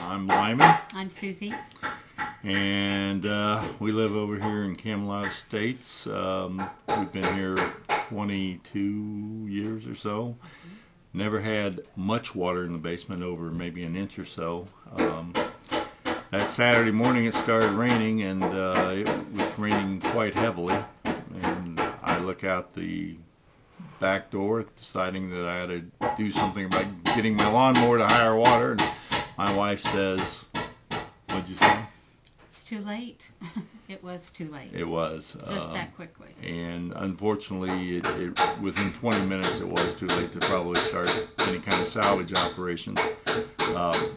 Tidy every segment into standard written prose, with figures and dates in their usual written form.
I'm Lyman. I'm Susie. And we live over here in Camelot Estates. We've been here 22 years or so. Never had much water in the basement, over maybe an inch or so. That Saturday morning it started raining, and it was raining quite heavily. And I look out the back door deciding that I had to do something about getting my lawnmower to higher water, and my wife says, "What'd you say?" It's too late. It was too late. It was. Just that quickly. And unfortunately, within 20 minutes, it was too late to probably start any kind of salvage operations.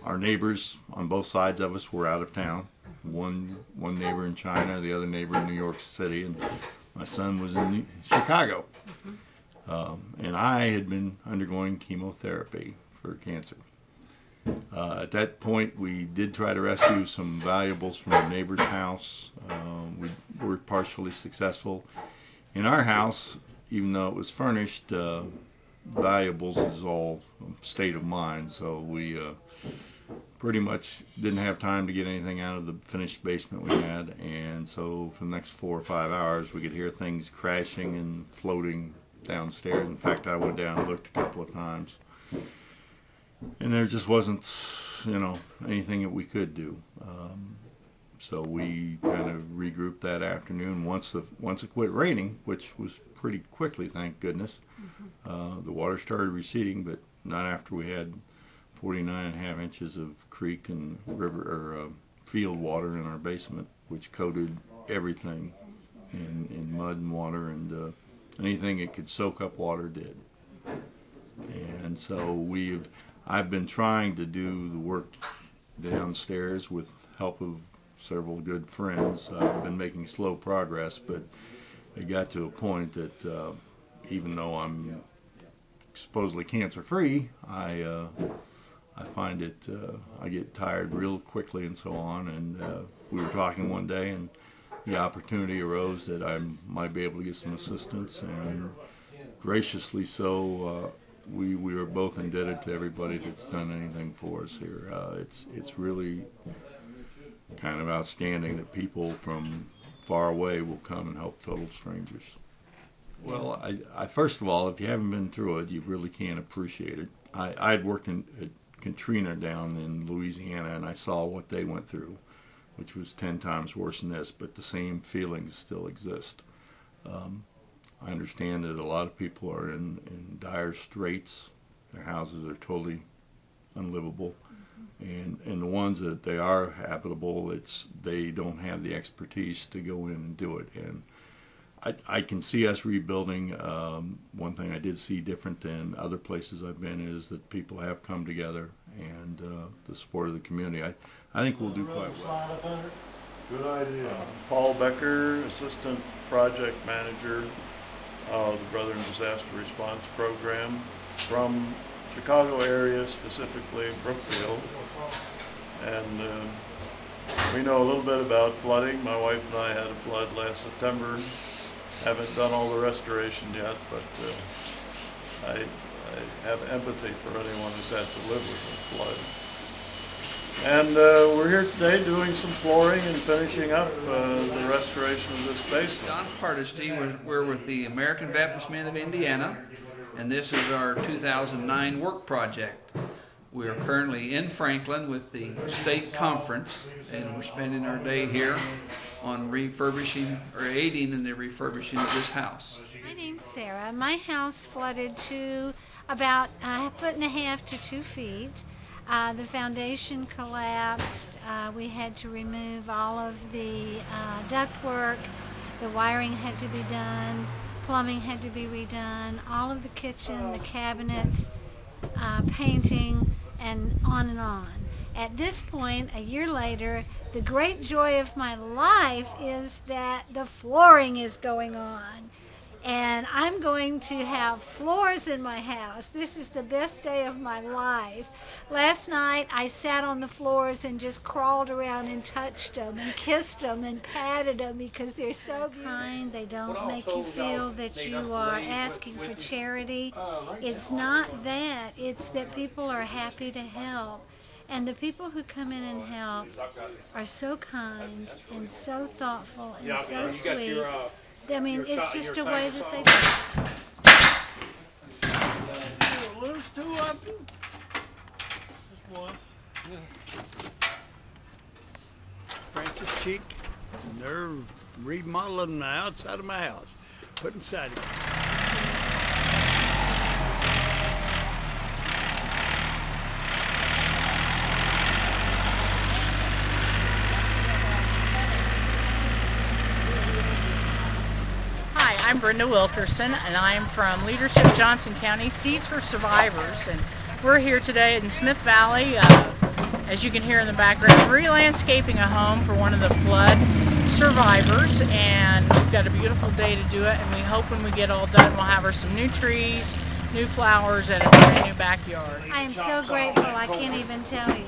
Our neighbors on both sides of us were out of town. One neighbor in China, the other neighbor in New York City, and my son was in Chicago. And I had been undergoing chemotherapy for cancer. At that point, we did try to rescue some valuables from a neighbor's house. We were partially successful. In our house, even though it was furnished, valuables is all state of mind, so we pretty much didn't have time to get anything out of the finished basement we had, and so for the next 4 or 5 hours we could hear things crashing and floating downstairs. In fact, I went down and looked a couple of times, and there just wasn't, anything that we could do. So we kind of regrouped that afternoon. Once it quit raining, which was pretty quickly, thank goodness, the water started receding, but not after we had 49.5 inches of creek and river or field water in our basement, which coated everything in mud and water, and anything it could soak up water did. And so I've been trying to do the work downstairs with help of several good friends. I've been making slow progress, but it got to a point that even though I'm supposedly cancer-free, I find it, I get tired real quickly and so on. And we were talking one day, and the opportunity arose that I might be able to get some assistance, and graciously so, we are both indebted to everybody that's done anything for us here. It's really kind of outstanding that people from far away will come and help total strangers. Well, I first of all, if you haven't been through it, you really can't appreciate it. I'd worked at Katrina down in Louisiana, and I saw what they went through, which was 10 times worse than this, but the same feelings still exist. I understand that a lot of people are in dire straits. Their houses are totally unlivable. And the ones that they are habitable, they don't have the expertise to go in and do it. And I can see us rebuilding. One thing I did see different than other places I've been is that people have come together, and the support of the community. I think we'll do quite well. Good idea. Paul Becker, Assistant Project Manager of the Brethren Disaster Response Program from Chicago area, specifically Brookfield. And we know a little bit about flooding. My wife and I had a flood last September. Haven't done all the restoration yet, but I have empathy for anyone who's had to live with a flood. And we're here today doing some flooring and finishing up the restoration of this basement. John Hardesty, we're with the American Baptist Men of Indiana, and this is our 2009 work project. We are currently in Franklin with the state conference, and we're spending our day here on refurbishing or aiding in the refurbishing of this house. My name's Sarah. My house flooded to about 1.5 to 2 feet. The foundation collapsed. We had to remove all of the ductwork. The wiring had to be done. Plumbing had to be redone. All of the kitchen, the cabinets, painting, and on and on. At this point, a year later, the great joy of my life is that the flooring is going on. And I'm going to have floors in my house. This is the best day of my life. Last night I sat on the floors and just crawled around and touched them and kissed them and patted them because they're so kind. They don't make you feel that you are asking for charity. It's not that. It's that people are happy to help. And the people who come in and help are so kind and so thoughtful and so sweet. I mean, it's just a way that they. Lose two of them? Just one. Francis Cheek, and they're remodeling the outside of my house, putting siding. Hi, I'm Brenda Wilkerson, and I'm from Leadership Johnson County Seeds for Survivors, and we're here today in Smith Valley, as you can hear in the background, re-landscaping a home for one of the flood survivors, and we've got a beautiful day to do it, and we hope when we get all done we'll have her some new trees, new flowers, and a brand new backyard. I am so grateful. I can't even tell you.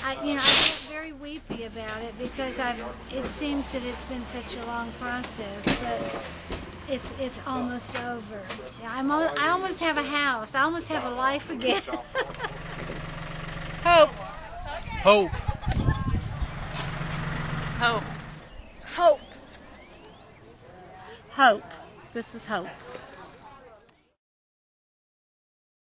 I get very weepy about it because it seems that it's been such a long process, but it's almost over. I almost have a house. I almost have a life again. Hope! Hope. Hope! Hope. Hope. This is Hope.